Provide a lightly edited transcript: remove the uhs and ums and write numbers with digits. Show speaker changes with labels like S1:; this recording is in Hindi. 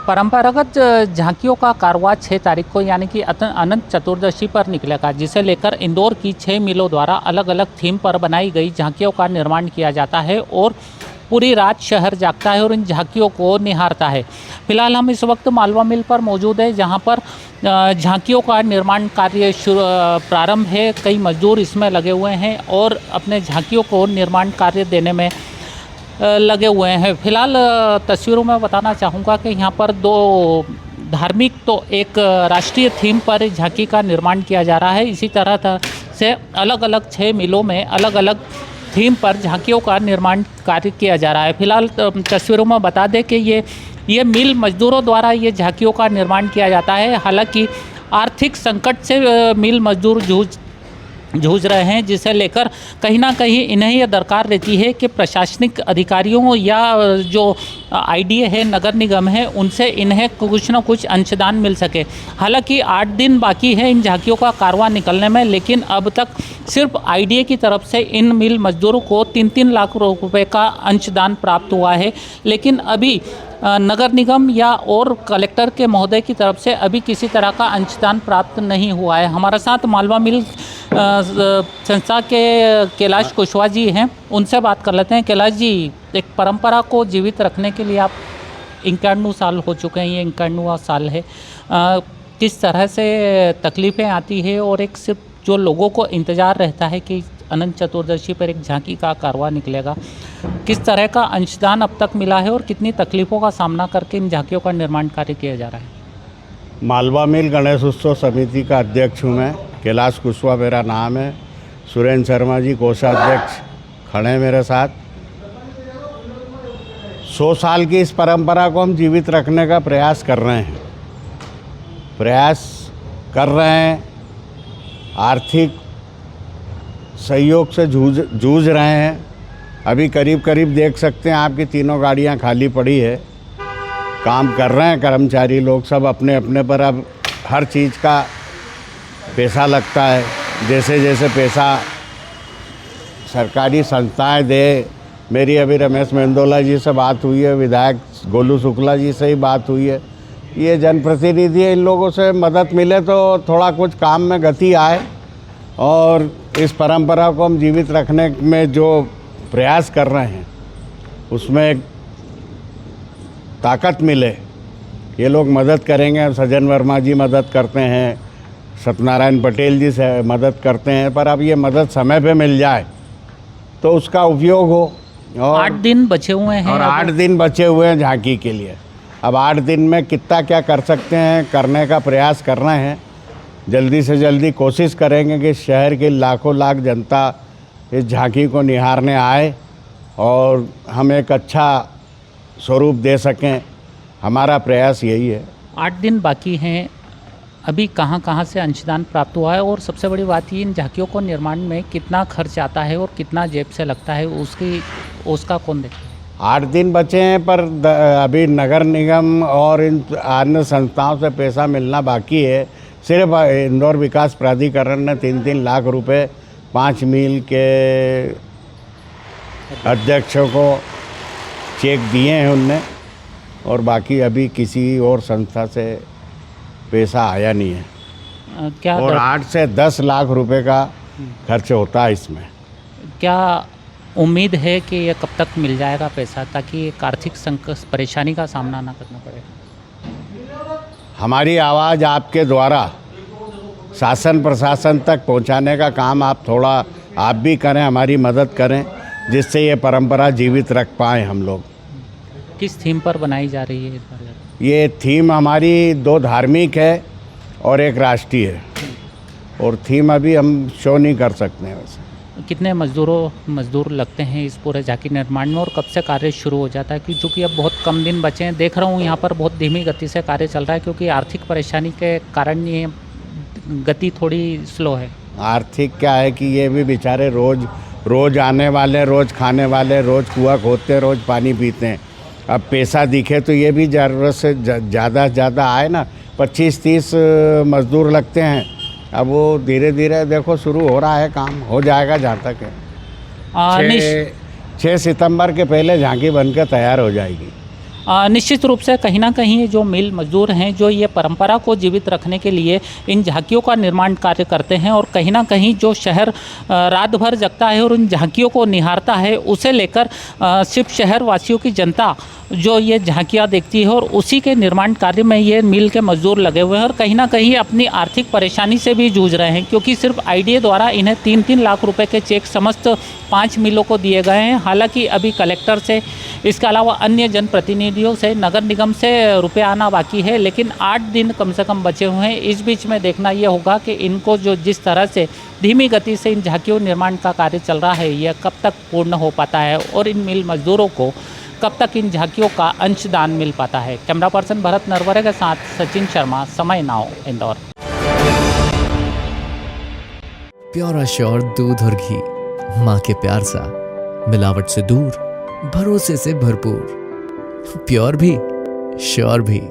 S1: परंपरागत झांकियों का कारवां 6 तारीख को यानी कि अनंत चतुर्दशी पर निकलेगा, जिसे लेकर इंदौर की 6 मिलों द्वारा अलग अलग थीम पर बनाई गई झांकियों का निर्माण किया जाता है और पूरी रात शहर जागता है और इन झांकियों को निहारता है। फिलहाल हम इस वक्त मालवा मिल पर मौजूद है, जहां पर झांकियों का निर्माण कार्य प्रारंभ है। कई मजदूर इसमें लगे हुए हैं और अपने झांकियों को निर्माण कार्य देने में लगे हुए हैं। फिलहाल तस्वीरों में बताना चाहूँगा कि यहाँ पर दो धार्मिक तो एक राष्ट्रीय थीम पर झांकी का निर्माण किया जा रहा है। इसी तरह से अलग अलग 6 मिलों में अलग अलग थीम पर झांकियों का निर्माण कार्य किया जा रहा है। फिलहाल तस्वीरों में बता दें कि ये मिल मजदूरों द्वारा ये झांकियों का निर्माण किया जाता है। हालांकि आर्थिक संकट से मिल मजदूर जूझ रहे हैं, जिसे लेकर कहीं ना कहीं इन्हें यह दरकार रहती है कि प्रशासनिक अधिकारियों या जो आईडीए है, नगर निगम है, उनसे इन्हें कुछ ना कुछ अंशदान मिल सके। हालांकि 8 दिन बाकी है इन झांकियों का कारवां निकलने में, लेकिन अब तक सिर्फ आईडीए की तरफ से इन मिल मजदूरों को 3-3 लाख रुपए का अंशदान प्राप्त हुआ है। लेकिन अभी नगर निगम या और कलेक्टर के महोदय की तरफ से अभी किसी तरह का अंशदान प्राप्त नहीं हुआ है। हमारे साथ मालवा मिल संस्था के कैलाश कुशवाहा जी हैं, उनसे बात कर लेते हैं। कैलाश जी, एक परंपरा को जीवित रखने के लिए आप 91 साल हो चुके हैं, ये 91वां साल है। किस तरह से तकलीफ़ें आती है और एक सिर्फ जो लोगों को इंतज़ार रहता है कि अनंत चतुर्दशी पर एक झांकी का कारवां निकलेगा, किस तरह का अंशदान अब तक मिला है और कितनी तकलीफ़ों का सामना करके इन झांकियों का निर्माण कार्य किया जा रहा है?
S2: मालवा मिल गणेश उत्सव समिति का अध्यक्ष हूँ मैं, कैलाश कुशवाहा मेरा नाम है। सुरेंद्र शर्मा जी कोषाध्यक्ष खड़े हैं मेरे साथ। 100 साल की इस परंपरा को हम जीवित रखने का प्रयास कर रहे हैं। आर्थिक सहयोग से जूझ रहे हैं। अभी करीब देख सकते हैं आपकी तीनों गाड़ियां खाली पड़ी है। काम कर रहे हैं कर्मचारी लोग सब अपने अपने पर। अब हर चीज़ का पैसा लगता है, जैसे जैसे पैसा सरकारी संस्थाएं दे। मेरी अभी रमेश मेंदोला जी से बात हुई है, विधायक गोलू शुक्ला जी से ही बात हुई है। ये जनप्रतिनिधि है, इन लोगों से मदद मिले तो थोड़ा कुछ काम में गति आए और इस परंपरा को हम जीवित रखने में जो प्रयास कर रहे हैं उसमें एक ताकत मिले। ये लोग मदद करेंगे। सज्जन वर्मा जी मदद करते हैं, सत्यनारायण पटेल जी से मदद करते हैं, पर अब ये मदद समय पे मिल जाए तो उसका उपयोग हो। और
S1: 8 दिन बचे हुए हैं
S2: और 8 दिन बचे हुए हैं झांकी के लिए। अब 8 दिन में कितना क्या कर सकते हैं, करने का प्रयास कर रहे हैं। जल्दी से जल्दी कोशिश करेंगे कि शहर की लाखों लाख जनता इस झांकी को निहारने आए और हम एक अच्छा स्वरूप दे सकें। हमारा प्रयास यही है।
S1: 8 दिन बाकी हैं, अभी कहाँ से अंशदान प्राप्त हुआ है और सबसे बड़ी बात ये, इन झांकियों को निर्माण में कितना खर्च आता है और कितना जेब से लगता है, उसका कौन देखता है?
S2: 8 दिन बचे हैं, पर अभी नगर निगम और इन अन्य संस्थाओं से पैसा मिलना बाकी है। सिर्फ इंदौर विकास प्राधिकरण ने 3-3 लाख रुपए 5 मिल के अध्यक्षों को चेक दिए हैं उनने, और बाकी अभी किसी और संस्था से पैसा आया नहीं है।
S1: क्या
S2: और 8 से 10 लाख रुपए का खर्च होता है इसमें।
S1: क्या उम्मीद है कि ये कब तक मिल जाएगा पैसा, ताकि एक आर्थिक संकट परेशानी का सामना ना करना पड़े?
S2: हमारी आवाज़ आपके द्वारा शासन प्रशासन तक पहुंचाने का काम आप भी करें, हमारी मदद करें, जिससे ये परंपरा जीवित रख पाएँ हम लोग।
S1: किस थीम पर बनाई जा रही है इस बार?
S2: ये थीम हमारी 2 धार्मिक है और एक राष्ट्रीय है, और थीम अभी हम शो नहीं कर सकते हैं। वैसे
S1: कितने मजदूर लगते हैं इस पूरे झांकी निर्माण में और कब से कार्य शुरू हो जाता है? क्योंकि अब बहुत कम दिन बचे हैं, देख रहा हूँ यहाँ पर बहुत धीमी गति से कार्य चल रहा है, क्योंकि आर्थिक परेशानी के कारण ये गति थोड़ी स्लो है।
S2: आर्थिक क्या है कि ये भी बेचारे रोज़ आने वाले, रोज़ खाने वाले, रोज़ कुआं खोदते, रोज़ पानी पीते हैं। अब पैसा दिखे तो ये भी ज़रूरत से ज़्यादा आए ना। 25-30 मजदूर लगते हैं। अब वो धीरे धीरे देखो शुरू हो रहा है, काम हो जाएगा जहाँ तक है। 6 सितंबर के पहले झांकी बनकर तैयार हो जाएगी।
S1: निश्चित रूप से कहीं ना कहीं जो मिल मजदूर हैं जो ये परंपरा को जीवित रखने के लिए इन झांकियों का निर्माण कार्य करते हैं, और कहीं ना कहीं जो शहर रात भर जगता है और उन झांकियों को निहारता है, उसे लेकर सिर्फ शहर वासियों की जनता जो ये झांकियाँ देखती है और उसी के निर्माण कार्य में ये मिल के मजदूर लगे हुए हैं और कहीं ना कहीं अपनी आर्थिक परेशानी से भी जूझ रहे हैं, क्योंकि सिर्फ आईडीए द्वारा इन्हें 3-3 लाख रुपए के चेक समस्त 5 मिलों को दिए गए हैं। हालांकि अभी कलेक्टर से, इसके अलावा अन्य जनप्रतिनिधियों से, नगर निगम से रुपए आना बाकी है, लेकिन 8 दिन कम से कम बचे हुए हैं। इस बीच में देखना ये होगा कि इनको जो जिस तरह से धीमी गति से इन झांकियों निर्माण का कार्य चल रहा है, यह कब तक पूर्ण हो पाता है और इन मिल मजदूरों को कब तक इन झांकियों का अंशदान मिल पाता है। कैमरा पर्सन भरत नरवरे के साथ सचिन शर्मा, समय नाउ, इंदौर।
S3: प्योर श्योर दूध और घी, माँ के प्यार सा, मिलावट से दूर, भरोसे से भरपूर, प्योर भी श्योर भी।